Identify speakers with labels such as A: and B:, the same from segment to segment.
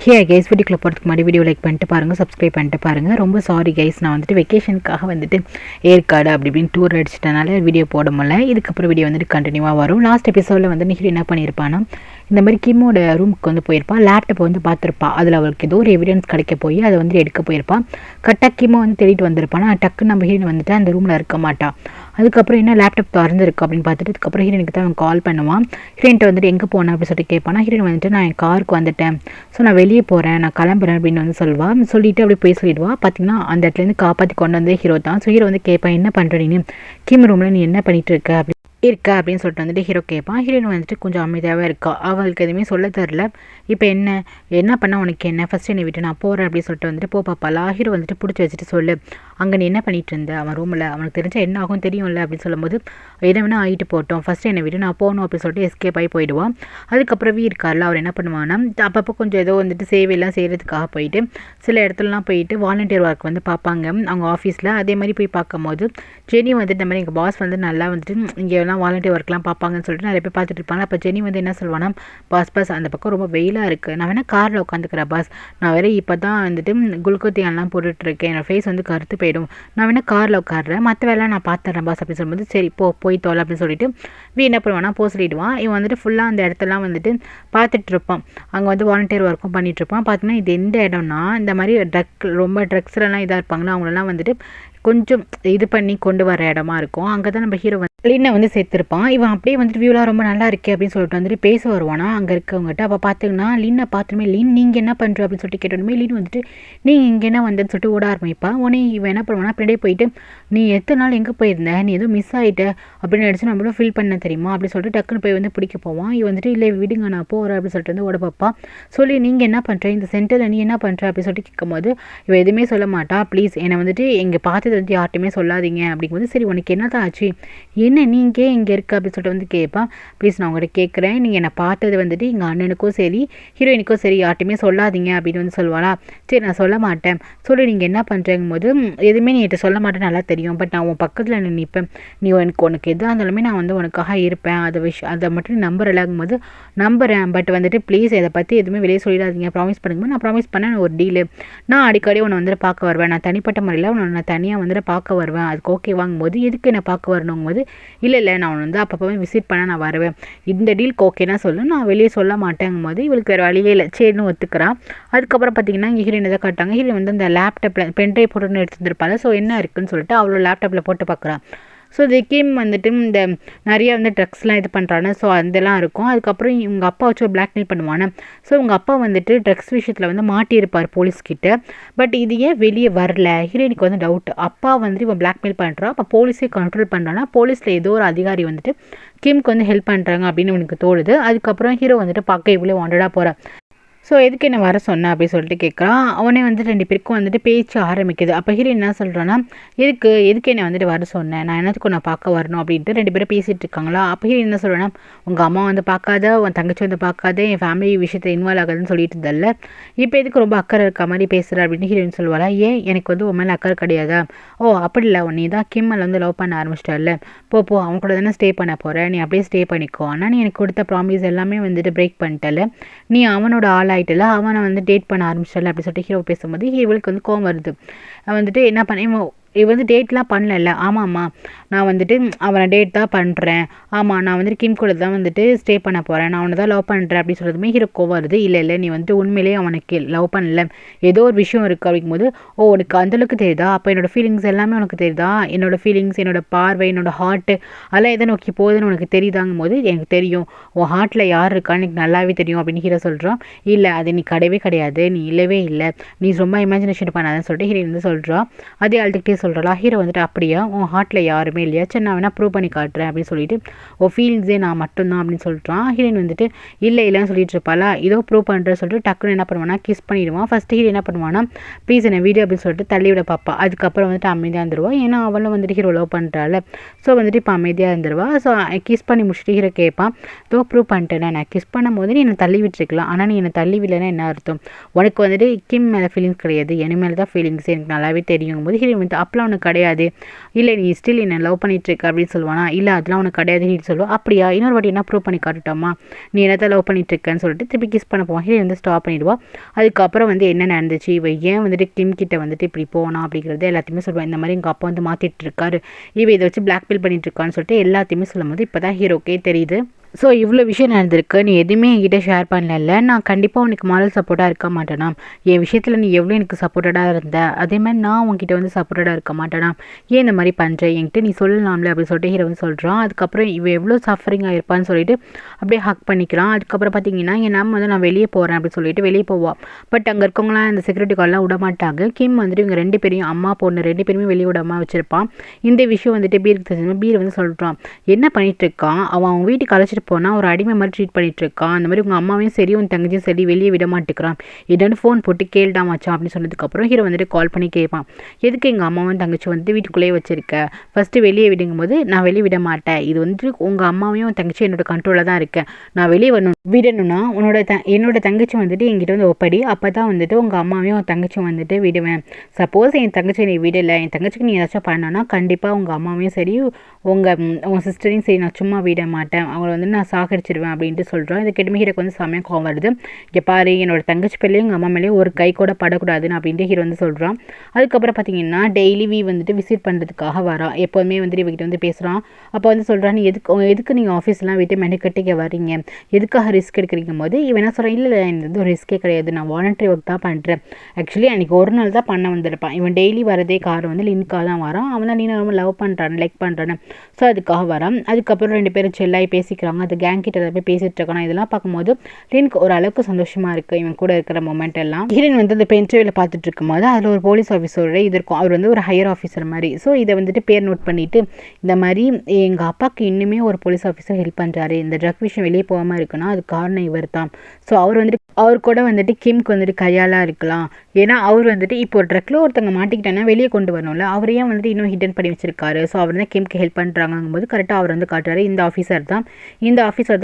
A: Hey guys, வீடியோக்குள்ள போகிறதுக்கு முன்னாடி வீடியோ லைக் பண்ணிட்டு பாருங்கள், சப்ஸ்கிரைப் பண்ணிட்டு பாருங்கள். ரொம்ப சாரி கைஸ், நான் வந்துட்டு வெக்கேஷனுக்காக வந்துட்டு ஏற்காடு அப்படி இப்படின்னு டூர் அடிச்சிட்டனால வீடியோ போட முடியல. இதுக்கப்புறம் வீடியோ வந்துட்டு கண்டினியூவாக வரும். லாஸ்ட் எபிசோடில் வந்து நிஹில் என்ன பண்ணியிருப்பானா, இந்த மாதிரி கிம்மோட ரூமுக்கு வந்து போயிருப்பாள். லேப்டாப் வந்து பார்த்துருப்பா. அதில் அவளுக்கு ஏதோ ஒரு எவிடன்ஸ் கிடைக்க போய் அதை வந்து எடுக்க போயிருப்பான். கரெக்டாக கிம்மோ வந்து தேடிட்டு வந்திருப்பானா. டக்குன்னு நம்ம ஹீரோயின் வந்துட்டு அந்த ரூமில் இருக்க மாட்டா. அதுக்கப்புறம் என்ன லேப்டாப் திறந்துருக்கு அப்படின்னு பார்த்துட்டு அதுக்கப்புறம் ஹீரோனுக்கு தான் அவன் கால் பண்ணுவான். ஹீரோயின்ட்ட வந்துட்டு எங்கே போனேன் அப்படின்னு சொல்லிட்டு கேட்பானா. ஹீரோயின் வந்துட்டு நான் என் காருக்கு வந்துட்டேன், ஸோ நான் வெளியே போகிறேன், நான் கிளம்புறேன் அப்படின்னு வந்து சொல்லுவாள். சொல்லிட்டு அப்படி போய் சொல்லிடுவா. பார்த்தீங்கன்னா அந்த இடத்துலேருந்து காப்பாற்றி கொண்டு வந்து ஹீரோ தான். ஸோ ஹீரோ வந்து கேட்பான், என்ன பண்ணுற நீ கிம் ரூமில், நீ என்ன பண்ணிட்டு இருக்க அப்படின்னு சொல்லிட்டு வந்துட்டு ஹீரோ கேட்பான். ஹீரோயின் வந்துட்டு கொஞ்சம் அமைதியாகவே இருக்கா. அவளுக்கு எதுவுமே சொல்ல தரல. இப்போ என்ன பண்ணால் உனக்கு என்ன, ஃபஸ்ட்டு என்னை விட்டு நான் போகிறேன் அப்படின்னு சொல்லிட்டு வந்துட்டு பாப்பாளா. ஹீரோ வந்துட்டு பிடிச்சி வச்சுட்டு சொல்லு, அங்கே நீ என்ன பண்ணிட்டு இருந்த அவன் ரூமில், அவனுக்கு தெரிஞ்சால் என்ன ஆகும் தெரியும்ல அப்படின்னு சொல்லும்போது, என்ன வேணா ஆகிட்டு போட்டோம், ஃபஸ்ட்டு என்னை விட்டு நான் போகணும் அப்படின்னு சொல்லிட்டு எஸ்கேப் ஆகி போயிடுவான். அதுக்கப்புறம் இருக்கார்ல, அவர் என்ன பண்ணுவான்னா அப்பப்போ கொஞ்சம் ஏதோ வந்துட்டு சேவையெல்லாம் செய்கிறதுக்காக போயிட்டு சில இடத்துலலாம் போயிட்டு வாலண்டியர் ஒர்க் வந்து பார்ப்பாங்க அவங்க ஆஃபீஸில். அதே மாதிரி போய் பார்க்கும்போது ஜெனி வந்துட்டு இந்த மாதிரி எங்கள் பாஸ் வந்து நல்லா வந்துட்டு இங்கே எல்லாம் வாலண்டியர் ஒர்க்லாம் பார்ப்பாங்கன்னு சொல்லிட்டு நிறைய பேர் பார்த்துட்டு இருப்பாங்க. அப்போ ஜெனி வந்து என்ன சொல்வானா, பாஸ் அந்த பக்கம் ரொம்ப வெயிலாக இருக்குது, நான் வேணால் காரில் உட்காந்துக்கிறேன் பாஸ், நான் வேறு இப்போ தான் வந்துட்டு குளுக்கோத்தியான்லாம் போட்டுட்ருக்கேன், என்னோடய ஃபேஸ் வந்து கருத்து போயிடும், நான் வேணால் காரில் உட்காடுறேன், மற்ற வேலை நான் பார்த்துறேன் பாஸ் அப்படின்னு சொல்லும்போது, சரி போய் தோலை அப்படின்னு சொல்லிட்டு என்ன பண்ணுவானா சொல்லிடுவான். இவன் வந்துட்டு ஃபுல்லாக அந்த இடத்தெல்லாம் வந்துட்டு பார்த்துட்டு இருப்பான். அங்கே வந்து வாலண்டியர் ஒர்க்கும் பண்ணிகிட்ருப்பான். பார்த்தீங்கன்னா இது எந்த இடம்னா, இந்த மாதிரி ரொம்ப ட்ரக்ஸ்லாம் இதாக இருப்பாங்களா, அவங்களெல்லாம் வந்துட்டு கொஞ்சம் இது பண்ணி கொண்டு வர இடமா இருக்கும். அங்கே தான் நம்ம ஹீரோ வந்து லின்னை வந்து சேர்த்துருப்பான். இவன் அப்படியே வந்துட்டு வியூலாம் ரொம்ப நல்லா இருக்கே அப்படின்னு சொல்லிட்டு வந்துட்டு பேச வருவானா அங்கே இருக்கவங்ககிட்ட. அப்போ பார்த்தீங்கன்னா லின்னை பார்த்துமே, லின் நீங்கள் என்ன பண்ணுற அப்படின்னு சொல்லிட்டு கேட்டோமே, லின் வந்துட்டு நீங்கள் இங்கே என்ன வந்தேன்னு சொல்லிட்டு ஓட ஆரம்பிப்பா. உடனே இவன் என்ன பண்ணுவானா, அப்படியே போயிட்டு நீ எத்தனை நாள் எங்கே போயிருந்த, நீ எதுவும் மிஸ் ஆகிட்ட அப்படின்னு நினச்சி நம்மளும் ஃபீல் பண்ண தெரியுமா அப்படின்னு சொல்லிட்டு டக்குன்னு போய் வந்து பிடிக்க போவான். இவன் வந்துட்டு இல்லை விடுங்க நான் போகிறேன் அப்படின்னு சொல்லிட்டு வந்து ஓட பார்ப்பா. சொல்லி நீங்கள் என்ன பண்ணுற, இந்த சென்டரில் நீ என்ன பண்ணுற அப்படின்னு சொல்லிட்டு கேட்கும்போது இவன் எதுவுமே சொல்ல மாட்டா. ப்ளீஸ் என்னை வந்துட்டு எங்கள் பார்த்தது வந்து யார்ட்டுமே சொல்லாதீங்க அப்படிங்கும்போது, சரி உனக்கு என்ன தான் ஆச்சு, என்ன நீங்கள் இங்கே இருக்க அப்படின்னு சொல்லிட்டு வந்து கேட்பான். ப்ளீஸ் நான் உங்கள்கிட்ட கேட்குறேன், நீங்கள் என்னை பார்த்தது வந்துட்டு எங்கள் அண்ணனுக்கும் சரி ஹீரோயினுக்கும் சரி யார்ட்டுமே சொல்லாதீங்க அப்படின்னு வந்து சொல்லுவாளா. சரி நான் சொல்ல மாட்டேன், சொல்லி நீங்கள் என்ன பண்ணுறங்கும் போது, எதுவுமே நீ என்கிட்ட சொல்ல மாட்டேன்னு நல்லா தெரியும், பட் நான் உன் பக்கத்தில் நிற்பேன், நீ உனக்கு எதாக இருந்தாலுமே நான் வந்து உனக்காக இருப்பேன், அதை மட்டும் நம்புறலாகும் போது நம்புகிறேன், பட் வந்துட்டு ப்ளீஸ் இதை பற்றி எதுவுமே வெளியே சொல்லிடாதீங்க, ப்ராமிஸ் பண்ணும்போது நான் ப்ராமிஸ் பண்ணேன் ஒரு டீலு, நான் அடிக்கடி உன்னை வந்துட்டு பார்க்க வருவேன், நான் தனிப்பட்ட முறையில் உன்னை நான் தனியாக வந்துட்டு பார்க்க வருவேன், அதுக்கு ஓகே வாங்கும்போது எதுக்கு என்னை பார்க்க வரணுங்கும் போது, இல்லை நான் வந்து அப்பப்போ விசிட் பண்ண நான் வருவேன், இந்த டீலுக்கு ஓகேனா சொல்லு, நான் வெளியே சொல்ல மாட்டேங்கும் போது இவளுக்கு வேறு வழியே இல்லை, சரின்னு ஒத்துக்கிறான். அதுக்கப்புறம் பார்த்தீங்கன்னா இங்கே ஹீரோயின் எதை காட்டாங்க, ஹீரோயின் வந்து அந்த லேப்டாப்பில் பென்ட்ரைவ் போட்டுன்னு எடுத்துருப்பாள். ஸோ என்ன இருக்குன்னு சொல்லிட்டு அவளோட லேப்டாப்பில் போட்டு பார்க்குறான். ஸோ திக்கிம் வந்துட்டு இந்த நிறைய வந்து ட்ரக்ஸ்லாம் இது பண்ணுறான்னு, ஸோ அதெல்லாம் இருக்கும். அதுக்கப்புறம் இவங்க அப்பா வச்சு ஒரு பிளாக்மெயில் பண்ணுவானே. ஸோ உங்கள் அப்பா வந்துட்டு ட்ரக்ஸ் விஷயத்தில் வந்து மாட்டியிருப்பார் போலீஸ்கிட்ட, பட் இது ஏன் வெளியே வரல, ஹீரோயினுக்கு வந்து டவுட். அப்பா வந்துட்டு இவன் பிளாக்மெயில் பண்ணுறான், அப்போ போலீஸே கண்ட்ரோல் பண்ணுறான்னா போலீஸில் ஏதோ ஒரு அதிகாரி வந்துட்டு கிம்க்கு வந்து ஹெல்ப் பண்ணுறாங்க அப்படின்னு எனக்கு தோணுது. அதுக்கப்புறம் ஹீரோ வந்துட்டு பார்க்க இவ்வளோ வாண்டடாக போகிறான். ஸோ எதுக்கு என்ன வர சொன்னேன் அப்படின்னு சொல்லிட்டு கேட்குறான். அவனே வந்துட்டு 2 பேருக்கும் வந்துட்டு பேச்சு ஆரம்பிக்குது. அப்போ ஹீரோ என்ன சொல்கிறான்னா, எதுக்கு என்னை வந்துட்டு வர சொன்னேன், நான் என்னத்துக்கும் நான் பார்க்க வரணும் அப்படின்ட்டு 2 பேரும் பேசிகிட்டு இருக்காங்களா. அப்போ ஹீரோ என்ன சொல்கிறேன்னா, உங்கள் அம்மா வந்து பார்க்காத, உன் தங்கச்சி வந்து பார்க்காத, என் ஃபேமிலி விஷயத்தை இன்வால்வ் ஆகாதுன்னு சொல்லிட்டு இருந்தல, இப்போ எதுக்கு ரொம்ப அக்கறை இருக்க மாதிரி பேசுகிற அப்படின்னு ஹீரோயின் சொல்லுவாளா. ஏன் எனக்கு வந்து உன் மேலே அக்கறை கிடையாதா, ஓ அப்படி இல்லை, நீ தான் கிம்மில் வந்து லவ் பண்ண ஆரம்பிச்சிட்டல, போ அவன் கூட தானே ஸ்டே பண்ண போகிறேன், நீ அப்படியே ஸ்டே பண்ணிக்கோ, ஆனால் நீ எனக்கு கொடுத்த ப்ராமிஸ் எல்லாமே வந்துட்டு பிரேக் பண்ணிட்டல, நீ அவனோட ஆளாயிட்டல, அவனை வந்து டேட் பண்ண ஆரம்பிச்சிடல அப்படி சொல்லிட்டு ஹீரோ பேசும்போது ஹீரோவுக்கு வந்து கோவம் வருது. வந்துட்டு என்ன பண்ண, இவ வந்து டேட்லாம் பண்ணல, ஆமாம்மா நான் வந்துட்டு அவனை டேட் தான் பண்ணுறேன், ஆமாம் நான் வந்துட்டு கிம் கூட தான் வந்துட்டு ஸ்டே பண்ண போகிறேன், நான் அவனை தான் லவ் பண்ணுறேன் அப்படின்னு சொல்கிறதுமே ஹீரோ கோவம் வருது. இல்லை நீ வந்துட்டு உண்மையிலேயே அவனுக்கு லவ் பண்ணல, ஏதோ ஒரு விஷயம் இருக்குது அப்படிங்கும்போது, உனக்கு அந்தளவுக்கு தெரியுதா, அப்போ என்னோடய ஃபீலிங்ஸ் எல்லாமே உனக்கு தெரியுதா, என்னோடய ஃபீலிங்ஸ், என்னோடய பார்வை, என்னோடய ஹார்ட்டு அதெல்லாம் எதை நோக்கி போகுதுன்னு உனக்கு தெரியுதாங்கும் போது, எனக்கு தெரியும், உன் ஹார்ட்டில் யார் இருக்கான்னு எனக்கு நல்லாவே தெரியும் அப்படின்னு ஹீரோ சொல்கிறான். இல்லை அது நீ கிடையாது, நீ இல்லவே இல்லை, நீ ரொம்ப இமேஜினேஷன் பண்ணாதன்னு சொல்லிட்டு ஹீரோ வந்து சொல்கிறான். அதே ஆள்கிட்டே சொல்கிறா. ஹீரோ வந்துட்டு அப்படியா, உன் ஹார்ட்டில் யாருமே இல்லையா, சரி நான் வேணா ப்ரூவ் பண்ணி காட்டுறேன் அப்படின்னு சொல்லிட்டு, ஓ ஃபீலிங்ஸே நான் மட்டும்தான் அப்படின்னு சொல்லிட்டான். ஹீரோயின் வந்துட்டு இல்லைன்னு சொல்லிட்டு இருப்பாளா, இதோ ப்ரூவ் பண்ணுறேன்னு சொல்லிட்டு டக்குன்னு என்ன பண்ணுவானா, கிஸ் பண்ணிடுவான். ஃபஸ்ட்டு ஹீரோ என்ன பண்ணுவானா, ப்ளீஸ் என்ன வீடியோ அப்படின்னு சொல்லிட்டு தள்ளிவிட பார்ப்பா. அதுக்கப்புறம் வந்துட்டு அமைதியாக இருந்துருவா, ஏன்னா அவளும் வந்துட்டு ஹீரோ லவ் பண்ணுறாள். ஸோ வந்துட்டு இப்போ அமைதியாக இருந்துருவா. ஸோ கிஸ் பண்ணி முடிச்சுட்டு ஹீரோ கேட்பான், இதோ ப்ரூவ் பண்ணிட்டேன், நான் கிஸ் பண்ணும்போது நீ என்னை தள்ளி விட்டுருக்கலாம், ஆனால் நீ என்னை தள்ளி விடலைன்னா என்ன அர்த்தம், உனக்கு வந்துட்டு கிம் மேலே ஃபீலிங்ஸ் கிடையாது, என் மேலே தான் ஃபீலிங்ஸ் எனக்கு நல்லாவே தெரியும் போது ஹீரோ வந்து அப்பெல்லாம் உனக்கு கிடையாது, இல்லை நீ ஸ்டில் என்ன லவ் பண்ணிட்டு இருக்க அப்படின்னு சொல்லுவானா, இல்லை அதெல்லாம் உனக்கு கிடையாதுன்னு சொல்லுவா. அப்படியா, இன்னொரு வாட்டி என்ன ப்ரூவ் பண்ணி காட்டுட்டாமா, நீ என்னத்தை லவ் பண்ணிட்டு இருக்கேன்னு சொல்லிட்டு திருப்பி கிஸ் பண்ண போவான். ஹீரோயின் வந்து ஸ்டாப் பண்ணிடுவா. அதுக்கப்புறம் வந்து என்ன நடந்துச்சு, இவ ஏன் வந்துட்டு கிம் கிட்ட வந்துட்டு இப்படி போனா அப்படிங்கிறது எல்லாத்தையுமே சொல்லுவாள். இந்த மாதிரி எங்கள் அப்பா வந்து மாற்றிட்டு இருக்காரு, இவ இதை வச்சு பிளாக்மெயில் பண்ணிட்டு இருக்கான்னு சொல்லிட்டு எல்லாத்தையுமே சொல்லும் போது இப்போ தான் ஹீரோக்கே தெரியுது. ஸோ இவ்வளோ விஷயம் நடந்திருக்கு, நீ எதுவுமே என்கிட்ட ஷேர் பண்ணல, நான் கண்டிப்பாக உனக்கு மாரல் சப்போர்ட்டாக இருக்க மாட்டேனா, என் விஷயத்தில் நீ எவ்வளோ எனக்கு சப்போர்ட்டடாக இருந்த, அதே மாதிரி நான் உங்ககிட்ட வந்து சப்போர்ட்டடாக இருக்க மாட்டேனா, ஏன் இந்த மாதிரி பண்ணுற என்கிட்ட நீ சொல்லலாம்ல அப்படின்னு சொல்லிட்டு ஹீரோ வந்து சொல்கிறான். அதுக்கப்புறம் இவ எவ்வளோ சஃபரிங்காக இருப்பான்னு சொல்லிட்டு அப்படியே ஹக் பண்ணிக்கிறான். அதுக்கப்புறம் பார்த்தீங்கன்னா என் நம்ம வந்து நான் வெளியே போகிறேன் அப்படின்னு சொல்லிட்டு வெளியே போவாள். பட் அங்கே இருக்கவங்களாம் இந்த செக்யூரிட்டி கார்டெலாம் விட மாட்டாங்க. கிம் வந்துட்டு இவங்க 2 பேரையும் அம்மா பொண்ணு 2 பேருமே வெளியே விடாமல் வச்சிருப்பான். இந்த விஷயம் வந்துட்டு பீருக்கு தெரிஞ்சு பீர் வந்து சொல்கிறான், என்ன பண்ணிட்டு இருக்கான் அவன், அவங்க வீட்டுக்கு அழைச்சிட்டு போனால் ஒரு அடிமை மாதிரி ட்ரீட் பண்ணிட்டு இருக்கான், அந்த மாதிரி உங்கள் அம்மாவையும் சரி உன் தங்கச்சியும் சரி வெளியே விட மாட்டேங்கிறான், என்னன்னு ஃபோன் போட்டு கேள்டா மச்சான் அப்படின்னு சொன்னதுக்கப்புறம் ஹீரோ வந்துட்டு கால் பண்ணி கேட்பான், எதுக்கு எங்கள் அம்மாவும் தங்கச்சி வந்து வீட்டுக்குள்ளேயே வச்சிருக்க, ஃபஸ்ட்டு வெளியே விடுங்கும் போது நான் வெளியே விட மாட்டேன், இது வந்துட்டு உங்கள் அம்மாவையும் தங்கச்சி என்னோட கண்ட்ரோலில் தான் இருக்கேன், நான் வெளியே விடணும்னா என்னோட தங்கச்சி வந்துட்டு என்கிட்ட வந்து ஒப்படி, அப்போ தான் வந்துட்டு உங்கள் அம்மாவையும் தங்கச்சியும் வந்துட்டு விடுவேன், சப்போஸ் என் தங்கச்சி நீ விடலை, என் தங்கச்சிக்கு நீ ஏதாச்சும் பண்ணனா கண்டிப்பாக உங்கள் அம்மாவையும் சரி உங்கள் சிஸ்டரையும் சரி நான் சும்மா விட மாட்டேன், அவங்கள வந்து நான் சாகடிச்சிடுவேன் அப்படின்ட்டு சொல்கிறோம். இது கெடுமை ஹீரோக்கு வந்து செமையாக கோவம் வருது. இங்கே பாரு, என்னோட தங்கச்சி பிள்ளையும் எங்கள் அம்மா மேலேயும் ஒரு கை கூட படக்கூடாதுன்னு அப்படின்ட்டு ஹீரோ வந்து சொல்கிறான். அதுக்கப்புறம் பார்த்தீங்கன்னா டெய்லி வந்துட்டு விசிட் பண்ணுறதுக்காக வரான். எப்போதுமே வந்துட்டு இவகிட்ட வந்து பேசுகிறான். அப்போ வந்து சொல்கிறான், நீ எதுக்கு நீங்கள் ஆஃபீஸ்லாம் விட்டு மெனக்கட்டிக்க வரீங்க, எதுக்காக ரிஸ்க் எடுக்கிறீங்க போது இவன் என்ன சொல்கிறான், இல்லை எனக்கு வந்து ரிஸ்க்கே கிடையாது, நான் வாலண்டரி ஒர்க் தான் பண்ணுறேன், ஆக்சுவலி அன்றைக்கி ஒரு நாள் தான் பண்ண வந்திருப்பான், இவன் டெய்லி வரதே கார் வந்து லின்காக தான் வரான், அவன் தான் நீ ரொம்ப லவ் பண்ணுறான் லைக் பண்ணுறான்னு, ஸோ அதுக்காக வரான். அதுக்கப்புறம் 2 பேரும் செல்லாகி பேசிக்கிறாங்க. அது கேங் கிட்ட போய் பேசிட்டு இருக்கான். இதெல்லாம் பார்க்கும்போது லின்க்கு ஒரு அளவுக்கு சந்தோஷமா இருக்குது இவன் கூட இருக்கிற மொமெண்ட் எல்லாம். ஹீரோயின் வந்து அந்த இன்டர்வியூவில் பார்த்துட்டு இருக்கும்போது அதில் ஒரு போலீஸ் ஆஃபீஸரோட இது இருக்கும், அவர் வந்து ஒரு ஹையர் ஆஃபீஸர் மாதிரி. ஸோ இதை வந்துட்டு பேர் நோட் பண்ணிட்டு, இந்த மாதிரி எங்கள் அப்பாவுக்கு இன்னுமே ஒரு போலீஸ் ஆஃபீஸர் ஹெல்ப் பண்ணுறாரு, இந்த ட்ரக் விஷயம் வெளியே போகாமல் இருக்குன்னா அது காரணம் இவர் தான். ஸோ அவர் கூட வந்துட்டு கிம்க்கு வந்துட்டு கையாளாக இருக்கலாம், ஏன்னா அவர் வந்துட்டு இப்போ ட்ரக்கில் ஒருத்தவங்க மாட்டிக்கிட்டேன்னா வெளியே கொண்டு வரணும்ல, அவரையே வந்துட்டு இன்னும் ஹிடன் பண்ணி வச்சிருக்காரு, ஸோ அவர் தான் கிம்க்கு ஹெல்ப் பண்ணுறாங்கும் போது கரெக்டாக அவர் வந்து காட்டுறாரு. இந்த ஆஃபீஸர்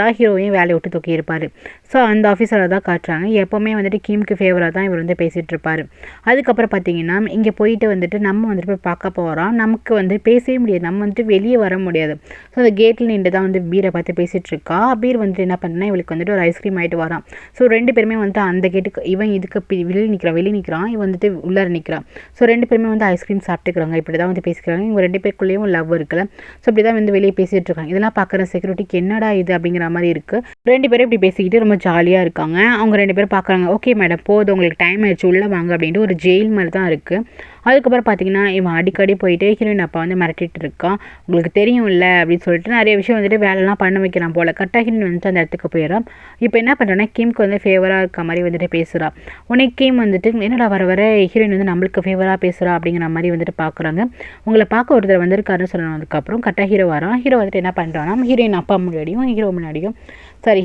A: தான் ஹீரோவையும் வேலையை விட்டு தூக்கி இருப்பார். ஸோ அந்த ஆஃபீஸரை தான் காட்டுறாங்க. எப்போவுமே வந்துட்டு கிம்க்கு ஃபேவராக தான் இவர் வந்து பேசிகிட்டு இருப்பார். அதுக்கப்புறம் பார்த்தீங்கன்னா இங்கே போயிட்டு வந்துட்டு நம்ம வந்துட்டு போய் பார்க்க போகிறோம். நமக்கு வந்து பேசவே முடியாது, நம்ம வந்துட்டு வெளியே வர முடியாது. ஸோ அந்த கேட்டில் நின்று தான் வந்து பீரை பார்த்து பேசிகிட்டு இருக்கா. பீர் வந்துட்டு என்ன பண்ணுன்னா இவளுக்கு வந்துட்டு ஒரு ஐஸ்கிரீம் ஆகிட்டு வரான். ஸோ 2 பேருமே வந்துட்டு அந்த கேட்டுக்கு இவன் இதுக்கு வெளியே நிற்கிறான், இவன் வந்துட்டு உள்ளார நிற்கிறான். ஸோ 2 பேருமே வந்து ஐஸ்கிரீம் சாப்பிட்டுக்கிறாங்க. இப்படி தான் வந்து பேசிக்கிறாங்க. இவங்க 2 பேருக்குள்ளேயும் லவ் இருக்குல்ல. ஸோ இப்படி தான் வந்து வெளியே பேசிகிட்டு இருக்காங்க. இதெல்லாம் பார்க்குற செக்யூரிட்டிக்கு என்னடா இது அப்படிங்கிற மாதிரி இருக்குது. 2 பேரும் இப்படி பேசிக்கிட்டு ரொம்ப ஜாலியாக இருக்காங்க. அவங்க 2 பேரும் பார்க்குறாங்க, ஓகே மேடம் போதும் உங்களுக்கு டைம் ஆயிடுச்சு உள்ளே வாங்க அப்படின்ட்டு, ஒரு ஜெயில் மாதிரி தான் இருக்குது. அதுக்கப்புறம் பார்த்தீங்கன்னா இவன் அடிக்கடி போயிட்டு ஹீரோயின் அப்பா வந்து மிரட்டிட்டு இருக்கான், உங்களுக்கு தெரியும் இல்லை அப்படின்னு சொல்லிட்டு நிறைய விஷயம் வந்துட்டு வேலைலாம் பண்ண வைக்கிறான் போல். கரெக்டாக ஹீரோயின் வந்துட்டு அந்த இடத்துக்கு போயிடறான். இப்போ என்ன பண்ணுறோன்னா கிம்க்கு வந்து ஃபேவராக இருக்க மாதிரி வந்துட்டு பேசுகிறா. உடனே கிம் வந்துட்டு என்னடா வர ஹீரோயின் வந்து நம்மளுக்கு ஃபேவராக பேசுகிறா அப்படிங்கிற மாதிரி வந்துட்டு பார்க்குறாங்க. உங்களை பார்க்க ஒருத்தர் வந்திருக்காருன்னு சொன்னதுக்கப்புறம் கரெக்டாக ஹீரோ வரான். ஹீரோ வந்துட்டு என்ன பண்ணுறான்னா ஹீரோயின் அப்பா முன்னாடியும்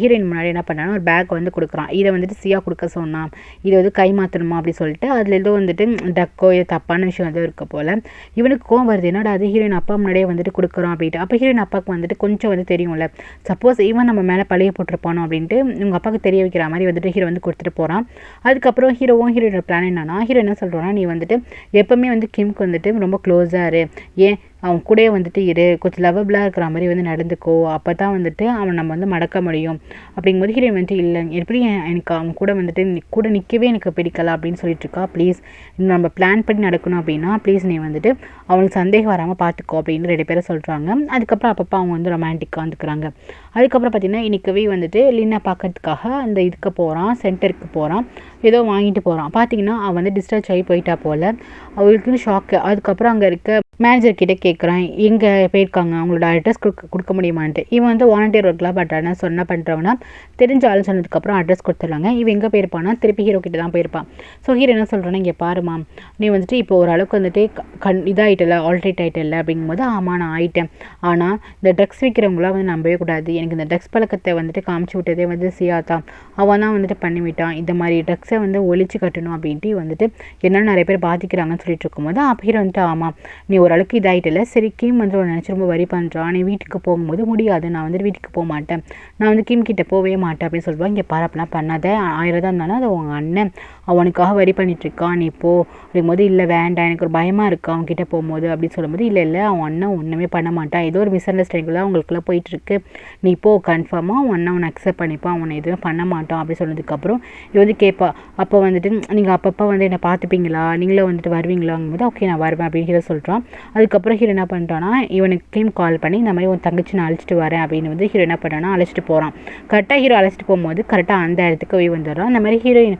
A: ஹீரோயின் முன்னாடி என்ன பண்ணானா ஒரு பேக் வந்து கொடுக்குறான். இதை வந்துட்டு சியா கொடுக்க சொன்னான், இதை வந்து கை மாற்றணுமா அப்படின்னு சொல்லிட்டு அதில் ஏதோ வந்துட்டு டக்கோ இது தப்பான விஷயம் வந்து இருக்க போல். இவனுக்கு கோவம் வருது, என்னடா அது ஹீரோயின் அப்பா முன்னாடியே வந்துட்டு கொடுக்குறோம் அப்படின்ட்டு. அப்போ ஹீரோயின் அப்பாவுக்கு வந்துட்டு கொஞ்சம் வந்து தெரியும்ல, சப்போஸ் இவன் நம்ம மேலே பழைய போட்டிருப்பானோ அப்படின்ட்டு இவங்க அப்பாவுக்கு தெரிய வைக்கிற மாதிரி வந்துட்டு ஹீரோ வந்து கொடுத்துட்டு போகிறான். அதுக்கப்புறம் ஹீரோனோட பிளான் என்னன்னா, ஹீரோ என்ன சொல்கிறான்னா, நீ வந்துட்டு எப்போவுமே வந்து கிம்க்கு வந்துட்டு ரொம்ப க்ளோஸாக இரு, ஏன் அவன் கூட வந்துட்டு இரு, கொஞ்சம் லவபிளாக இருக்கிற மாதிரி வந்து நடந்துக்கோ, அப்போ தான் வந்துட்டு அவன் நம்ம வந்து மடக்க முடியும் அப்படிங்கும்போது ஹீரோயின் வந்துட்டு இல்லை எப்படி எனக்கு அவன் கூட வந்துட்டு கூட நிற்கவே எனக்கு பிடிக்கல அப்படின்னு சொல்லிட்டு இருக்கா, ப்ளீஸ் நம்ம பிளான் பண்ணி நடக்கணும் அப்படின்னா ப்ளீஸ் நீ வந்துட்டு அவனுக்கு சந்தேகம் வராமல் பார்த்துக்கோ அப்படின்னு 2 பேரும் சொல்கிறாங்க. அதுக்கப்புறம் அப்பப்போ அவங்க வந்து ரொமான்டிக்காக வந்துக்கிறாங்க. அதுக்கப்புறம் பார்த்தீங்கன்னா இன்றைக்கவே வந்துட்டு லின்னா பார்க்கறதுக்காக அந்த இதுக்கு போகிறான், சென்டருக்கு போகிறான், ஏதோ வாங்கிட்டு போகிறான். பார்த்தீங்கன்னா அவன் வந்து டிஸ்சார்ஜ் ஆகி போயிட்டா போல். அவளுக்கு ஷாக்கு. அதுக்கப்புறம் அங்கே இருக்க மேனேஜர் கிட்டே கேட்குறான், எங்கே போயிருக்காங்க, அவங்களோட அட்ரஸ் கொடுக்க முடியுமான்ட்டு. இவன் வந்து வாலண்டியர் ஒர்க்லாம் பண்ணுறானா பண்ணுறவனா தெரிஞ்ச ஆள் சொன்னதுக்கப்புறம் அட்ரஸ் கொடுத்துட்றாங்க. இவன் எங்கே போயிருப்பானா திருப்பி ஹீரோ கிட்ட தான் போயிருப்பான். ஸோ ஹீரோ என்ன சொல்கிறான்னா, இங்கே பாருமா, நீ வந்துட்டு இப்போ ஓரளவுக்கு வந்துட்டு இதாகிட்டல, ஆல்ட்ரேட் ஆகிட்டல அப்படிங்கும்போது ஆமாம் நான் ஆகிட்டேன், ஆனால் இந்த ட்ரக்ஸ் விற்கிறவங்களாம் வந்து நம்பவே கூடாது, எனக்கு இந்த ட்ரக்ஸ் பழக்கத்தை வந்துட்டு காமிச்சு விட்டதே வந்து சியா தான், அவன் தான் வந்துட்டு பண்ணிவிட்டான், இந்த மாதிரி ட்ரக்ஸை வந்து ஒழிச்சு கட்டணும் அப்படின்ட்டு வந்துட்டு என்னால் நிறைய பேர் பாதிக்கிறாங்கன்னு சொல்லிட்டு இருக்கும்போது அப்போ ஹீரோ வந்துட்டு ஆமாம் நீ ஓரளவுக்கு இதாகிட்டல, சரி கிம் வந்து நினச்சி ரொம்ப வரி பண்ணுறான், நீ வீட்டுக்கு போகும்போது முடியாது, நான் வந்துட்டு வீட்டுக்கு போக மாட்டேன், நான் வந்து கிம் கிட்ட போகவே மாட்டேன் அப்படின்னு சொல்லுவாங்க. இங்கே பாரு அப்படிலாம் பண்ணாத, 1000 தான் இருந்தாலும் அது உங்கள் அண்ணன், அவனுக்காக வரி பண்ணிகிட்ருக்கான், நீ போ அப்படிங்கும்போது இல்லை வேண்டாம் எனக்கு ஒரு பயமாக இருக்கா அவன்கிட்ட போகும்போது அப்படின்னு சொல்லும்போது இல்லை அவன் அண்ணன் ஒன்றுமே பண்ண மாட்டான், ஏதோ ஒரு மிஸ் அண்டர்ஸ்டாண்டிங் தான் உங்களுக்குள்ளே போயிட்டுருக்கு, நீ போ கன்ஃபார்மாக அவன் அண்ணன் அவனை அக்செப்ட் பண்ணிப்பான், அவனை எதுவும் பண்ண மாட்டான் அப்படி சொன்னதுக்கப்புறம் இவ வந்து கேட்பா, அப்போ வந்துட்டு நீங்கள் அப்பப்போ வந்து என்னை பார்த்துப்பீங்களா, நீங்களும் வந்துட்டு வருவீங்களாங்கும்போது ஓகே நான் வருவேன் அப்படின்னு ஹீரோ சொல்கிறான். அதுக்கப்புறம் ஹீரோ என்ன பண்ணுறான்னா இவனுக்கும் கால் பண்ணி இந்த மாதிரி உன் தங்கச்சி நான் அழைச்சிட்டு வரேன் அப்படின்னு வந்து ஹீரோ என்ன பண்ணுறான்னா அழைச்சிட்டு போகிறான். கரெக்டாக ஹீரோ அழைச்சிட்டு போகும்போது கரெக்டாக அந்த இடத்துக்கு போய் வந்துடுறான். இந்த மாதிரி ஹீரோயின்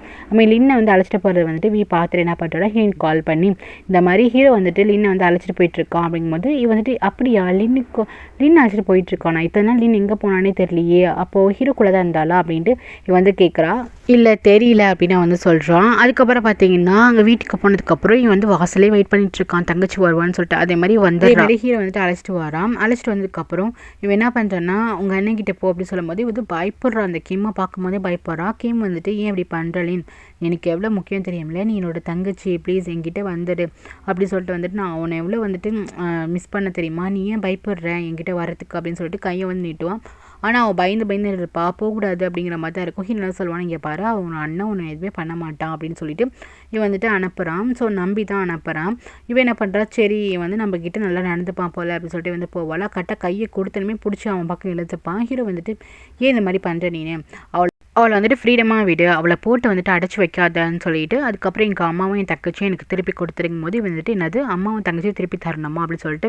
A: லின்னை வந்து அழைச்சிட்டு போகிறது வந்துட்டு பார்த்துட்டு என்ன பண்ணுறா ஹீரோயின் கால் பண்ணி இந்த மாதிரி ஹீரோ வந்துட்டு லின்னை வந்து அழைச்சிட்டு போயிட்டுருக்கான் அப்படிங்கும்போது இவ வந்துட்டு அப்படியா லின் அழைச்சிட்டு போயிட்டுருக்கானா, இத்தனை நாள் லின் எங்கே போனானே தெரியலையே, அப்போது ஹீரோ கூட தான் இருந்தாளா அப்படின்ட்டு இவன் வந்து கேட்குறா. இல்லை தெரியல அப்படின்னு வந்து சொல்கிறான். அதுக்கப்புறம் பார்த்தீங்கன்னா அங்கே வீட்டுக்கு போனதுக்கப்புறம் இவன் வந்து வாசலே வெயிட் பண்ணிட்டு இருக்கான் தங்கச்சி வருவான்னு சொல்லிட்டு. அதே மாதிரி வந்து ஹீரோ வந்துட்டு அழைச்சிட்டு வரான். அழைச்சிட்டு வந்ததுக்கப்புறம் இவன் என்ன பண்ணுறான்னா உங்கள் அண்ணன்கிட்ட போ அப்படின்னு சொல்லும்போது இவன் வந்து பயப்படுறான். அந்த கிம்மை பார்க்கும்போதே பயப்படுறான். கிம் வந்துட்டு ஏன் இப்படி பண்ணுறலின், எனக்கு எவ்வளோ முக்கியம் தெரியும்ல, நீ என்னோட தங்கச்சி ப்ளீஸ் என்கிட்ட வந்துடு அப்படி சொல்லிட்டு வந்துட்டு நான் அவனை எவ்வளோ வந்துட்டு மிஸ் பண்ண தெரியுமா, நீ ஏன் பயப்படுற என்கிட்ட வரத்துக்கு அப்படின்னு சொல்லிட்டு கையை வந்து நீட்டுவான். ஆனால் அவன் பயந்து இருப்பா, போகக்கூடாது அப்படிங்கிற மாதிரி தான் இருக்கும். என்ன சொல்லுவான், இங்கே பாரு அவன் அண்ணன் உன்னை எதுவுமே பண்ண மாட்டான் அப்படின்னு சொல்லிட்டு இவன் வந்துட்டு அனுப்புகிறான். ஸோ நம்பி தான் அனுப்புகிறான். இவன் என்ன பண்ணுறா, சரி வந்து நம்ம கிட்ட நல்லா நடந்துப்பான் போல அப்படின்னு சொல்லிட்டு வந்து போவாளா. கரெக்டாக கையை கொடுத்தனுமே பிடிச்சி அவன் பக்கம் இழுத்துப்பான். ஹீரோ வந்துட்டு ஏன் இந்த மாதிரி பண்ணுற நீனு, அவளை வந்துட்டு ஃப்ரீடமாக விடு, அவளை போட்டு வந்துட்டு அடைச்சி வைக்காதன்னு சொல்லிட்டு அதுக்கப்புறம் எங்கள் அம்மாவும் என் தங்கச்சியும் எனக்கு திருப்பி கொடுத்துருக்கும் போது வந்துட்டு என்னது அம்மாவும் தங்கச்சியும் திருப்பி தரணுமா அப்படின்னு சொல்லிட்டு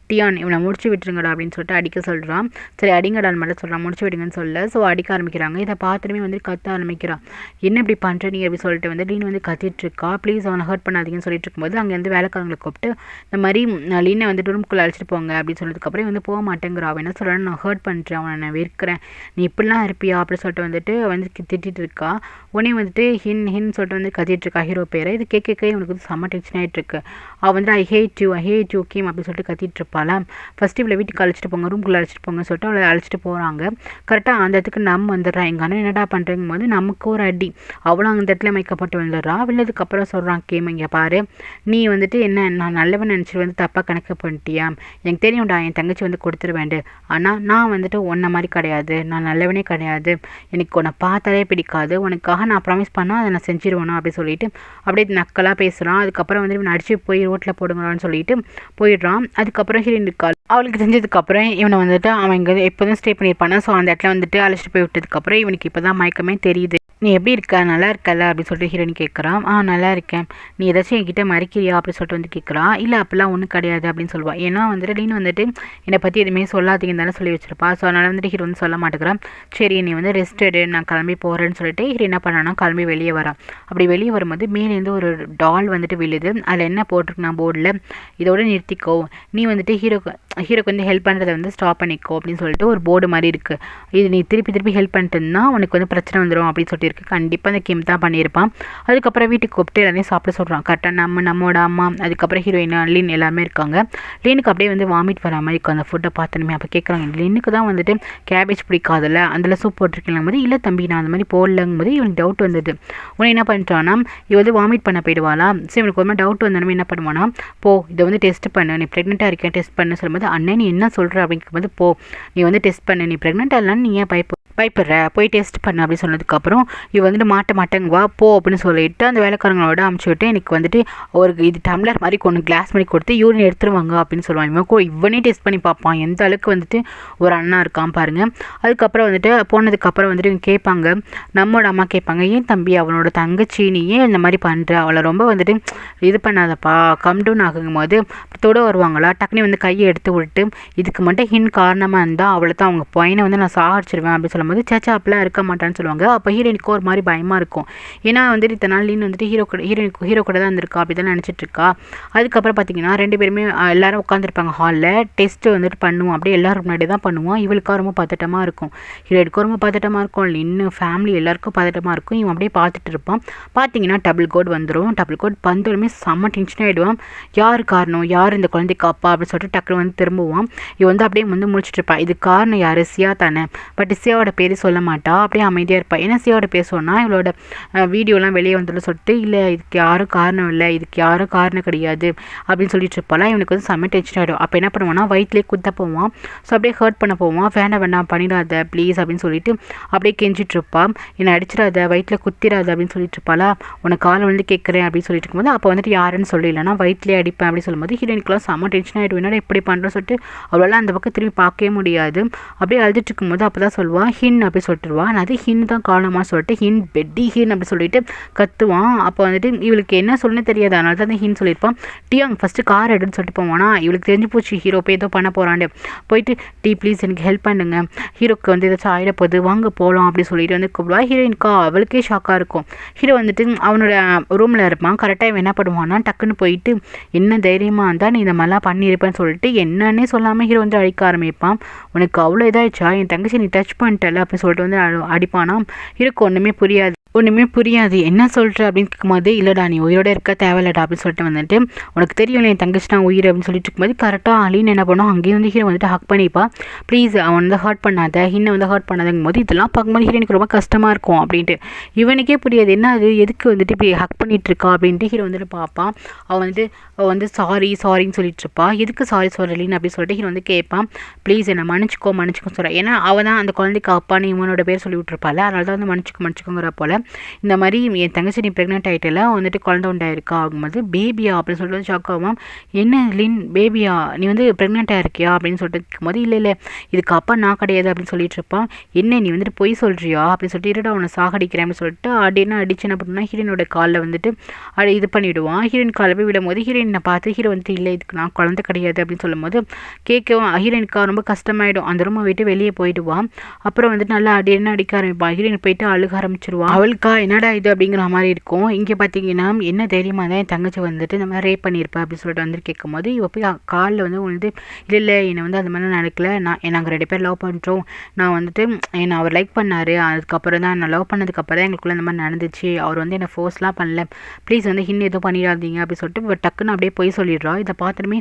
A: டியான் இவனை முடிச்சு விட்டுருங்கடா அப்படின்னு சொல்லிட்டு அடிக்க சொல்கிறான். சரி அடிங்கடான்னு மட்டும் சொல்கிறான், முடிச்சு விடுங்கன்னு சொல்ல. ஸோ அடிக்க ஆரம்பிக்கிறாங்க. இதை பார்த்துட்டுமே வந்து கத்த ஆரம்பிக்கிறான். என்ன இப்படி பண்ணுற நீ அப்படின்னு சொல்லிட்டு வந்து லீன் வந்து கத்திட்டுருக்கா. ப்ளீஸ் அவனை ஹர்ட் பண்ணாதீங்கன்னு சொல்லிட்டு இருக்கும்போது அங்கேருந்து வேலைக்காரங்களை கூப்பிட்டு இந்த மாதிரி லீனை வந்துட்டு ரூம்குள்ளே அழைச்சிட்டு போங்க அப்படின்னு சொல்லிட்டுக்கப்புறம் வந்து போக மாட்டேங்கிறா. அவன் என்ன சொல்கிறான், நான் ஹர்ட் பண்ணுறேன், அவனை நான் வெறுக்கிறேன், நீ இப்படிலாம் இருப்பியா அப்படின்னு சொல்லிட்டு வந்துட்டு வந்து திட்டிகிட்டு இருக்கா. உடனே வந்துட்டு ஹின் சொல்லிட்டு வந்து கத்திட்டு இருக்கா ஹீரோ பேரை. இது கேட்க இவனுக்கு வந்து செம்ம டென்ஷன் ஆகிட்டு இருக்கு. அவள் வந்துட்டு ஐ ஹேட் யூ கேம் அப்படின்னு சொல்லிட்டு கத்திட்டு இருப்பாளா. ஃபஸ்ட்டு இவளை வீட்டுக்கு அழைச்சிட்டு போங்க, ரூம்குள்ளே அழைச்சிட்டு போங்கன்னு சொல்லிட்டு அவளை அழைச்சிட்டு போகிறாங்க. கரெக்டாக அந்த இடத்துக்கு வந்துடுறான். எங்கள் அண்ணன் என்னடா பண்ணுறங்கும் போது நமக்கு ஒரு அடி, அவளும் அந்த இடத்துல மேக்கப்பட்டு வந்துடுறா. விழுதுக்கப்புறம் சொல்கிறான் கேம், இங்கே பாரு நீ வந்துட்டு என்ன நான் நல்லவன் நினச்சிட்டு வந்து தப்பாக கணக்கு பண்ணிட்டியா, எனக்கு தெரியும்டா என் தங்கச்சி வந்து கொடுத்துருவேண்டு, ஆனால் நான் வந்துட்டு உன்ன மாதிரி கிடையாது, நான் நல்லவனே கிடையாது, எனக்கு உன்னை பார்த்தாலே பிடிக்காது, உனக்காக நான் ப்ராமிஸ் பண்ணால் அதை நான் செஞ்சிருவேணும் அப்படி சொல்லிட்டு அப்படியே நக்கலாக பேசுகிறான். அதுக்கப்புறம் வந்து இவன் அடிச்சு போய் ரோட்டில் போடுங்களான்னு சொல்லிட்டு போயிடுறான். அதுக்கப்புறம் ஹீரோயின் இருக்காள். அவளுக்கு தெரிஞ்சதுக்கப்புறம் இவனை வந்துட்டு அவன் இங்கே எப்போதும் ஸ்டே பண்ணியிருப்பானா. ஸோ அந்த இடத்துல வந்துட்டு அழைச்சிட்டு போய் விட்டதுக்கப்புறம் இவனுக்கு இப்போ தான் மயக்கமே தெரியுது. நீ எப்படி இருக்க, நல்லா இருக்கல அப்படின்னு சொல்லிட்டு ஹீரோயின் கேட்குறான். நல்லா இருக்கேன், நீ ஏதாச்சும் என்கிட்ட மறைக்கிறியா அப்படின்னு சொல்லிட்டு வந்து கேட்குறான். இல்லை அப்படிலாம் ஒன்றும் கிடையாது அப்படின்னு சொல்லுவாள். ஏன்னா வந்துட்டு லீன் வந்துட்டு என்னை பற்றி எதுவுமே சொல்லாதீங்கன்னு தானே சொல்லி வச்சிருப்பா. ஸோ அதனால் வந்துட்டு ஹீரோ வந்து சொல்ல மாட்டேங்கிறான். சரி நீ வந்து ரெஸ்ட் எடு, நான் கிளம்பி போகிறேன்னு சொல்லிட்டு ஹீரோ என்ன பண்ணான்னா கிளம்பி வெளியே வரான். அப்படி வெளியே வரும்போது மேலேருந்து ஒரு டால் வந்துட்டு விழுது. அதில் என்ன போட்டிருக்குன்னா போர்டில், இதோட நிறுத்திக்கோ, நீ வந்துட்டு ஹீரோக்கு வந்து ஹெல்ப் பண்ணுறதை வந்து ஸ்டாப் பண்ணிக்கோ அப்படின்னு சொல்லிட்டு ஒரு போர்டு மாதிரி இருக்குது. இது நீ திருப்பி ஹெல்ப் பண்ணிட்டு இருந்தால் உனக்கு வந்து பிரச்சனை வந்துடும் அப்படின்னு சொல்லிட்டு இருக்கு. கண்டிப்பாக அந்த கிம் தான் பண்ணியிருப்பான். அதுக்கப்புறம் வீட்டுக்கு கூப்பிட்டு எல்லாரையும் சாப்பிட சொல்கிறான். கரெக்டாக நம்மோட அம்மா, அதுக்கப்புறம் ஹீரோயின் லீன் எல்லாமே இருக்காங்க. லீனுக்கு அப்படியே வந்து வாமிட் வர மாதிரி இருக்கும் அந்த ஃபுட்டை பார்த்தனுமே. அப்போ கேட்குறாங்க, லீனுக்கு தான் வந்துட்டு கேபேஜ் பிடிக்காதுல்ல, அதில் சூப் போட்டிருக்கீங்க போது, இல்லை தம்பி நான் அந்த மாதிரி போடலங்கும் போது இவனுக்கு டவுட் வந்தது. உடனே என்ன பண்ணிட்டான்னா இவ வந்து வாமிட் பண்ண போயிடுவாளா. ஸோ இவனுக்கு ஒரு மாதிரி டவுட் வந்தோமே என்ன பண்ணுவானா, போ இதை வந்து டெஸ்ட் பண்ணு, நீ ப்ரெக்னெண்ட்டாக இருக்கேன் டெஸ்ட் பண்ணு சொல்லும்போது, அண்ணன் நீ என்ன சொல்கிற அப்படிங்கும்போது, போ நீ வந்து டெஸ்ட் பண்ணு, நீ ப்ரெக்னெண்ட்டாக இல்லைன்னு நீ ஏன் பயப்படுற, போய் டெஸ்ட் பண்ணு அப்படின்னு சொன்னதுக்கப்புறம் இவ வந்துட்டு மாட்டேங்க வா போ அப்படின்னு சொல்லிட்டு அந்த வேலைக்காரங்களோட அமுச்சு விட்டு எனக்கு வந்துட்டு ஒரு இது டம்ளர் மாதிரி கொண்டு கிளாஸ் மாதிரி கொடுத்து யூரின் எடுத்துருவாங்க அப்படின்னு சொல்லுவாங்க. இவனே டெஸ்ட் பண்ணி பார்ப்பான் எந்த அளவுக்கு வந்துட்டு ஒரு அண்ணா இருக்கான் பாருங்க. அதுக்கப்புறம் வந்துட்டு போனதுக்கப்புறம் வந்துட்டு இவங்க கேட்பாங்க, நம்மோட அம்மா கேட்பாங்க, ஏன் தம்பி அவனோட தங்கச்சி நீ ஏன் இந்த மாதிரி பண்ணுற, அவளை ரொம்ப வந்துட்டு இது பண்ணாதப்பா கம் டவுன் ஆகும் போது தொட வருவாங்களா, டக்குனி வந்து கையை எடுத்து விட்டு இதுக்கு மட்டும் ஹின் காரணமாக இருந்தால் அவளை தான் அவங்க பையனை வந்து நான் சாகடிச்சிருவேன் அப்படின்னு சொல்லும்போது, சேச்சா அப்பெல்லாம் இருக்க மாட்டான்னு சொல்லுவாங்க. அப்போ ஹீரோயினுக்கு ஒரு மாதிரி பயமாக இருக்கும். ஏன்னா வந்துட்டு இத்தனை நாள் லீன் வந்துட்டு ஹீரோ கூட தான் இருந்திருக்கா அப்படி தான் நினச்சிட்டு இருக்கா. அதுக்கப்புறம் பார்த்தீங்கன்னா ரெண்டு பேருமே எல்லாரும் உட்காந்துருப்பாங்க ஹாலில். டெஸ்ட்டு வந்துட்டு பண்ணுவோம், அப்படியே எல்லாரும் முன்னாடி தான் பண்ணுவோம். இவளுக்கு ரொம்ப பதட்டமாக இருக்கும், ஹீரோயினுக்கு ரொம்ப பதட்டமாக இருக்கும், இன்னும் ஃபேமிலி எல்லாருக்கும் பதட்டமாக இருக்கும். இவன் அப்படியே பார்த்துட்டு இருப்பான். பார்த்தீங்கன்னா டபுள் கோட் வந்துடும். டபுள் கோட் வந்தோடனே செம்ம டென்ஷன் ஆகிடுவான். யார் காரணம் யார் இந்த குழந்தைக்கு அப்பா அப்படின்னு சொல்லிட்டு டக்குனு வந்து திரும்புவான். இவன் வந்து அப்படியே வந்து முடிச்சுட்டு இருப்பான். இது காரணம் யார்? சியா தானே. பட் சியாவோட பேர் சொல்ல மாட்டா, அப்படியே அமைதியாக இருப்பாள். ஏன்னா சியாவோட பேர் சொன்னால் இவளோட வீடியோலாம் வெளியே வந்துடும் சொல்லிட்டு, இல்லை இதுக்கு யாரும் காரணம் இல்லை, இதுக்கு யாரும் காரணம் கிடையாது அப்படின்னு சொல்லிட்டு இருப்பாளா. இவனுக்கு வந்து செம்ம டென்ஷன் ஆகிடும். அப்போ என்ன பண்ணுவான்னா வயிற்றுலேயே குத்த போவான். ஸோ அப்படியே ஹர்ட் பண்ண போவான். வேண்டாம் வேண்டாம் பண்ணிடாத ப்ளீஸ் அப்படின்னு சொல்லிட்டு அப்படியே கெஞ்சிட்டு இருப்பான். என்னை அடிச்சிடாத, வயிற்றில் குத்திராத அப்படின்னு சொல்லிட்டு இருப்பாளா. உனக்கு காலை வந்து கேட்குறேன் அப்படின்னு சொல்லிட்டு இருக்கும்போது அப்போ வந்துட்டு யாருன்னு சொல்லலைன்னா வயிற்றுலேயே அடிப்பேன் அப்படின்னு சொல்லும்போது ஹீரோயினுக்குலாம் செம்ம டென்ஷன் ஆகிடும். என்னடா இப்படி பண்ணுறோன்னு சொல்லிட்டு அவளால் அந்த பக்கம் திரும்பி பார்க்கவே முடியாது. அப்படியே அழுதுட்டு இருக்கும்போது அப்போ தான் சொல்லுவான் ஹின் அப்படி சொல்லிட்டுருவான். அது ஹின் தான் காரணமாக சொல்லிட்டு ஹின் பெட்டி ஹின் அப்படி சொல்லிட்டு கத்துவான். அப்போ வந்துட்டு இவளுக்கு என்ன சொல்லணும்னு தெரியாது, அதனால தான் ஹின் சொல்லியிருப்பான். டியாங் ஃபஸ்ட்டு கார் எடுன்னு சொல்லிட்டு போவானா. இவளுக்கு தெரிஞ்சு போச்சு ஹீரோ போய் ஏதோ பண்ண போகிறாண்டு. போயிட்டு டீ ப்ளீஸ் எனக்கு ஹெல்ப் பண்ணுங்க, ஹீரோக்கு வந்து ஏதாச்சும் ஆகிட போகுது, வாங்க போகலாம் அப்படி சொல்லிட்டு வந்து கூப்பிடுவா. ஹீரோயின்கா அவளுக்கே ஷாக்காக இருக்கும். ஹீரோ வந்துட்டு அவனோட ரூமில் இருப்பான். கரெக்டாக இவன் என்ன பண்ணுவான்னா டக்குன்னு போயிட்டு என்ன தைரியமாக இருந்தால் நீ இந்த மாதிரிலாம் பண்ணியிருப்பேன்னு சொல்லிட்டு என்னன்னே சொல்லாமல் ஹீரோ வந்து அடிக்க ஆரம்பிப்பான். உனக்கு அவ்வளோ இதாகிடுச்சா, என் தங்கச்சி நீ டச் பண்ணிட்டல அப்படின்னு சொல்லிட்டு வந்து அடிப்பானா. ஹீரோக்கு ஒன்றுமே புரியாது. என்ன சொல்கிற அப்படின்னு கேட்கும்போது இல்லைடா நீ உயிரோட இருக்க தேவையில்லடா அப்படின்னு சொல்லிட்டு வந்துட்டு உனக்கு தெரியும் என் தங்கச்சி நான் உயிர் அப்படின்னு சொல்லிட்டு இருக்கும்போது கரெக்டாக அலின்னு என்ன பண்ணுவோம் அங்கேயும் வந்து ஹீரோ வந்துட்டு ஹக் பண்ணிப்பா. ப்ளீஸ் அவன் வந்து ஹர்ட் பண்ணாத, ஹின்னை வந்து ஹர்ட் பண்ணாதங்கும் போது இதெல்லாம் பார்க்கும்போது ஹீரோனுக்கு ரொம்ப கஷ்டமாக இருக்கும் அப்படின்ட்டு. இவனுக்கே புரியாது என்ன அது எதுக்கு வந்துட்டு இப்படி ஹக் பண்ணிட்டு இருக்கா அப்படின்ட்டு ஹீரோ வந்துட்டு பார்ப்பான். அவன் வந்து சாரின்னு சொல்லிட்டு இருப்பா. எதுக்கு சாரி சொல்லலின்னு அப்படின்னு சொல்லிட்டு ஹீரோ வந்து கேட்பான். ப்ளீஸ் என்னை மன்னிச்சிக்கோ சொல்கிறேன். ஏன்னா அவன் தான் அந்த குழந்தைக்கு அப்பான்னு இவனோட பேர் சொல்லி விட்டுருப்பாள். அதனால தான் வந்து மன்னிச்சிக்கோங்கிற போல் இந்த மாதிரி என் தங்கச்சி நீ ப்ரெக்னென்ட் ஆகிட்டல வந்துட்டு குழந்தை உண்டாயிருக்கா ஆகும்போது பேபியா அப்படின்னு சொல்லிட்டு ஷாக் ஆகும். என்ன லின் பேபியா நீ வந்து ப்ரெக்னென்ட்டாக இருக்கியா அப்படின்னு சொல்லிட்டு இருக்கும்போது இல்லை இதுக்கு அப்பா நான் கிடையாது அப்படின்னு சொல்லிட்டு இருப்பான். என்ன நீ வந்துட்டு பொய் சொல்கிறியா அப்படின்னு சொல்லிட்டு இருடா அவனை சாகடிக்கிறேன் அப்படின்னு சொல்லிட்டு அப்படின்னு அடிச்சு என்ன பண்ணுன்னா ஹீரோனோட காலில் வந்துட்டு இது பண்ணிவிடுவான். ஹீரோயின் காலில் போய் விடும்போது ஹீரோயினை பார்த்து ஹீரோ வந்துட்டு இல்லை இதுக்கு நான் குழந்தை கிடையாது அப்படின்னு சொல்லும்போது கேட்கவும் ஹீரோயினுக்கா ரொம்ப கஷ்டமாயிடும். அந்த ரூமை விட்டு வெளியே போயிடுவான். அப்புறம் வந்துட்டு நல்லா என்ன அடிக்க ஆரம்பிப்பான். ஹீரோயின் போயிட்டு அழுக ஆரம்பிச்சிருவான். அவளுக்கா என்னடா இது அப்படிங்கிற மாதிரி இருக்கும். இங்கே பார்த்தீங்கன்னா என்ன தைரியமாக தான் என் தங்கச்சி வந்துட்டு இந்த மாதிரி ரேப் பண்ணியிருப்பேன் அப்படின்னு சொல்லிட்டு வந்து கேட்கும் போது இவ போய் காலில் வந்து இல்லை என்னை வந்து அந்த மாதிரி நடக்கல, நாங்கள் 2 பேர் லவ் பண்ணுறோம், நான் வந்துட்டு என்னை அவர் லைக் பண்ணார், அதுக்கப்புறம் தான் நான் லவ் பண்ணதுக்கப்புறம் தான் எங்களுக்குள்ளே இந்த மாதிரி நடந்துச்சு, அவர் வந்து என்னை ஃபோர்ஸ்லாம் பண்ணல, ப்ளீஸ் வந்து ஹின் எதுவும் பண்ணிடாதீங்க அப்படின்னு சொல்லிட்டு டக்குன்னு அப்படியே போய் சொல்லிடுறா. இதை பார்த்துட்டுமே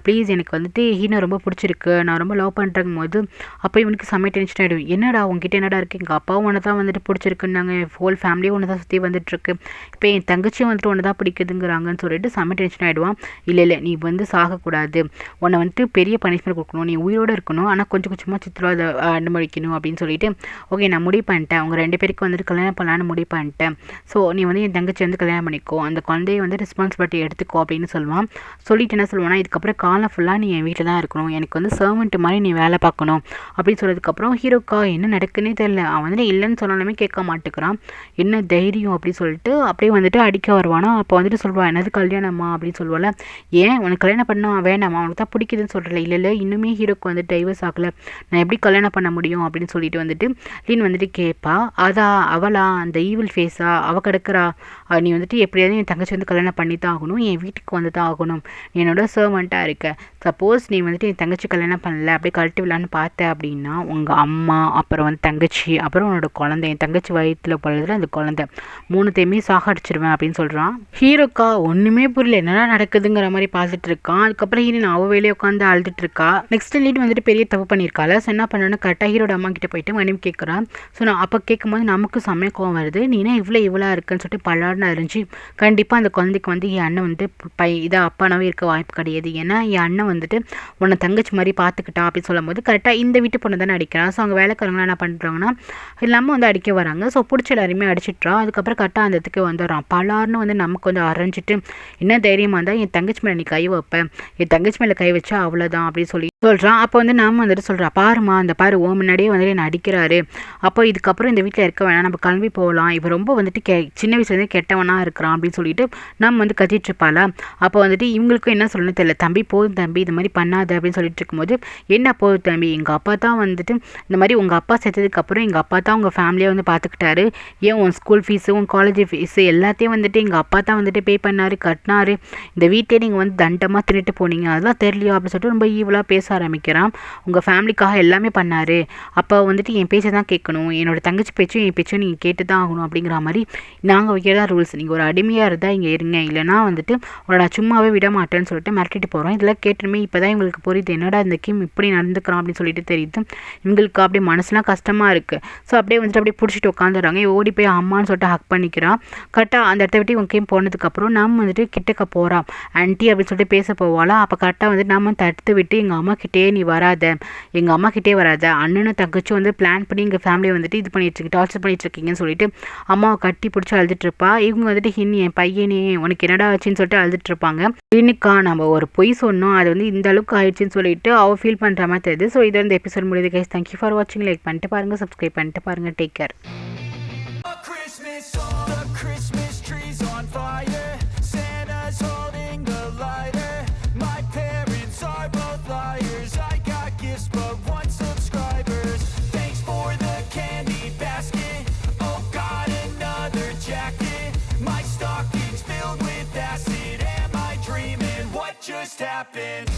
A: ப்ளீஸ் எனக்கு வந்துட்டு ஹீனை ரொம்ப பிடிச்சிருக்கு, நான் ரொம்ப லவ் பண்ணுறங்கும் போது அப்போ இவனுக்கு செம்ம டென்ஷன் ஆகிடும். என்னடா உங்ககிட்ட என்னடா இருக்குது, எங்கள் அப்பாவும் ஒன்று தான் வந்துட்டு பிடிச்சிருக்குன்னாங்க, ஹோல் ஃபேமிலியும் ஒன்று தான் சுற்றி வந்துட்டுருக்கு, இப்போ என் தங்கச்சியும் வந்துட்டு ஒன்று தான் பிடிக்குதுங்கிறாங்கன்னு சொல்லிட்டு செம்ம டென்ஷன் ஆகிடுவான். இல்லை நீ வந்து சாகக்கூடாது, உன்னை வந்துட்டு பெரிய பனிஷ்மெண்ட் கொடுக்கணும், நீ உயிரோடு இருக்கணும், ஆனால் கொஞ்சம் கொஞ்சமாக சித்திரவதை அனுமதிக்கணும் அப்படின்னு சொல்லிட்டு ஓகே நான் முடிவு பண்ணிட்டேன், அவங்க 2 பேருக்கு வந்துட்டு கல்யாணம் பண்ணலான்னு முடிவு பண்ணிட்டேன், ஸோ நீ வந்து என் தங்கச்சி வந்து கல்யாணம் பண்ணிக்கோ, அந்த குழந்தைய வந்து ரெஸ்பான்சிபிலிட்டி எடுத்துக்கோ அப்படின்னு சொல்லுவான். சொல்லிட்டு என்ன சொல்லுவான்னா இதுக்கப்புறம் காலம் ஃபுல்லாக நீ என் வீட்டில் தான் இருக்கணும், எனக்கு வந்து சர்வெண்ட் மாதிரி நீ வேலை பார்க்கணும் அப்படின்னு சொன்னதுக்கப்புறம் ஹீரோக்கா என்ன நடக்குன்னே தெரியல, அவன் வந்துட்டு இல்லைன்னு சொன்னாலுமே கேட்க மாட்டேங்கிறான், என்ன தைரியம் அப்படின்னு சொல்லிட்டு அப்படியே வந்துட்டு அடிக்க வருவானா. அப்போ வந்துட்டு சொல்லுவான் என்னது கல்யாணமா அப்படின்னு சொல்லுவாள். ஏன் உனக்கு கல்யாணம் பண்ண வேண்டாமா, அவனுக்கு தான் பிடிக்குதுன்னு சொல்கிறல. இல்லை இன்னுமே ஹீரோக்கு வந்துட்டு டைவர்ஸ் ஆகலை, நான் எப்படி கல்யாணம் பண்ண முடியும் அப்படின்னு சொல்லிட்டு வந்துட்டு லீன் வந்துட்டு கேட்பா. அவளா அந்த ஈவில் ஃபேஸா அவள் கிடக்கிறா, நீ வந்துட்டு எப்படியாவது என் தங்கச்சி வந்து கல்யாணம் பண்ணி தான் ஆகணும், என் வீட்டுக்கு வந்து தான் ஆகணும், நீ என்னோட சர்வெண்ட்டாக இருக்க, சப்போஸ் நீ வந்துட்டு என் தங்கச்சி கல்யாணம் பண்ணல அப்படியே கழட்டி விடலான்னு பார்த்த அப்படின்னா உங்கள் அம்மா அப்புறம் வந்து தங்கச்சி அப்புறம் உன்னோட குழந்தை, என் தங்கச்சி வயிற்றில் போடுறதுல அந்த குழந்தை 3த்தையுமே சாகடிச்சிருவேன் அப்படின்னு சொல்கிறான். ஹீரோக்கா ஒன்றுமே புரியல என்னடா நடக்குதுங்கிற மாதிரி பார்த்துட்டு இருக்கான். அதுக்கப்புறம் ஹீரோயின் அவள் வேலையை உட்காந்து அழுதுட்டு இருக்கா. நெக்ஸ்ட் லீட் வந்துட்டு பெரிய தப்பு பண்ணியிருக்காள். ஸோ என்ன பண்ணணும்னு கரெக்டாக ஹீரோட அம்மா கிட்ட போயிட்டு மனைவி கேட்குறான். ஸோ நான் அப்போ கேட்கும்போது நமக்கு செம்மையாக கோவம் வருது, நீனா இவ்வளோ இருக்குன்னு சொல்லிட்டு பல்லாடுன்னு அறிஞ்சு கண்டிப்பாக அந்த குழந்தைக்கு வந்து என் அண்ணன் வந்து இதாக அப்பானாவே இருக்க வாய்ப்பு கிடையாது, ஏன்னா என் அண்ணன் வந்துட்டு உன்னை தங்கச்சி மாதிரி பார்த்துக்கிட்டா அப்படின்னு சொல்லும் போது கரெக்டாக இந்த வீட்டு பொண்ணு தானே அடிக்கிறான். ஸோ அவங்க வேலைக்காரங்களாம் என்ன பண்ணுறாங்கன்னா இல்லாமல் வந்து அடிக்க வராங்க. ஸோ பிடிச்ச எல்லாருமே அடிச்சிட்றா. அதுக்கப்புறம் கரெக்டாக அந்த இடத்துக்கு வந்துடுறான். பலார்னு வந்து நமக்கு வந்து அரைஞ்சிட்டு என்ன தைரியமாக இருந்தால் என் தங்கச்சி மேலே நீ கை வைப்பேன், என் தங்கச்சி மேலே கை வச்சா அவ்வளோதான் அப்படின்னு சொல்லி சொல்கிறான். அப்போ வந்து நாம வந்துட்டு சொல்கிறா பாருமா அந்த பாரு ஓ முன்னாடியே வந்துட்டு என்ன அடிக்கிறாரு, அப்போ இதுக்கப்புறம் இந்த வீட்டில் இருக்க வேணாம், நம்ம கிளம்பி போகலாம், இப்போ ரொம்ப வந்துட்டு சின்ன வயசுலேருந்து கெட்டவனாக இருக்கிறான் அப்படின்னு சொல்லிட்டு நம்ம வந்து கத்திட்டு இருப்பாளா. அப்போ வந்துட்டு இவங்களுக்கும் என்ன சொல்லணும்னு தெரியல, தம்பி போதும் தம்பி இது மாதிரி பண்ணாது அப்படின்னு சொல்லிட்டு இருக்கும்போது என்ன போதும் தம்பி, எங்கள் அப்பா தான் வந்துட்டு இந்த மாதிரி உங்கள் அப்பா செத்ததுக்கப்புறம் எங்கள் அப்பா தான் உங்கள் ஃபேமிலியை வந்து பார்த்துக்கிட்டாரு, ஏன் உன் ஸ்கூல் ஃபீஸு உன் காலேஜ் ஃபீஸு எல்லாத்தையும் வந்துட்டு எங்கள் அப்பா தான் வந்துட்டு பே பண்ணார் கட்டினாரு, இந்த வீட்டே நீங்கள் வந்து தண்டமாக திருட்டு போனீங்க அதெல்லாம் தெரியலையோ அப்படின்னு சொல்லிட்டு ரொம்ப ஈவலாக பேச ஆரம்பிக்கிறான். உங்கள் ஃபேமிலிக்காக எல்லாமே பண்ணார், அப்போ வந்துட்டு என் பேச்சை தான் கேட்கணும், என்னோடய தங்கச்சி பேச்சும் என் பேச்சும் நீங்கள் கேட்டு தான் ஆகணும் அப்படிங்கிற மாதிரி நாங்கள் வைக்கிறதா ரூல்ஸ். நீங்கள் ஒரு அடிமையாக இருந்தால் இங்கே இருங்க, இல்லைனா வந்துட்டு உங்களை நான் சும்மாவே விட மாட்டேன்னு சொல்லிட்டு மிரட்டிட்டு போகிறோம். இதெல்லாம் கேட்டுமே இப்போ தான் இவங்களுக்கு புரியுது, என்னடா இந்த கிம் இப்படி நடந்துக்கிறான் அப்படின்னு சொல்லிட்டு தெரியுது. இவங்களுக்கு அப்படியே மனசுலாம் கஷ்டமாக இருக்குது. ஸோ அப்படியே வந்துட்டு அப்படியே பிடிச்சிட்டு உட்காந்துடுறாங்க. ஓடி போய் அம்மான்னு சொல்லிட்டு ஹக் பண்ணிக்கிறான். கரெக்டாக அந்த இடத்த விட்டு இவங்க கேம் போனதுக்கப்புறம் நம்ம வந்துட்டு கிட்டக்க போகிறான். ஆன்ட்டி அப்படின்னு சொல்லிட்டு பேச போவாளா, அப்போ கரெக்டாக வந்துட்டு நம்ம தடுத்து விட்டு எங்கள் அம்மா கிட்டே நீ வராத, எங்கள் அம்மா கிட்டே வராத, அண்ணனும் தங்கச்சும் வந்து பிளான் பண்ணி எங்கள் ஃபேமிலியை வந்துட்டு இது பண்ணிட்டு டார்ச்சர் பண்ணிட்டு இருக்கீங்கன்னு சொல்லிட்டு அம்மாவை கட்டி பிடிச்சி அழுதுட்டு இருப்பா. இவங்க வந்துட்டு என் பையனே உனக்கு என்னடா ஆச்சுன்னு சொல்லிட்டு அழுதுட்டு இருப்பாங்க. இன்னைக்கா நம்ம ஒரு பொய் சொன்னோம், அது வந்து இந்த அளவுக்கு ஆயிடுச்சுன்னு சொல்லிட்டு அவள் ஃபீல் பண்ணுற மாதிரி தெரியுது. ஸோ இது வந்து எபிசோட் முடியுது கைஸ். தேங்க்யூ ஃபார் வாட்சிங். லைக் பண்ணிட்டு பாருங்கள், சப்ஸ்கிரைப் பண்ணிட்டு பாருங்கள். Take care.
B: Christmas trees on fire, Santa's holding the lighter, my parents are both liars, I got gifts but one subscribers, thanks for the candy basket, oh got another jacket, my stocking's filled with acid, am I dreaming, what just happened?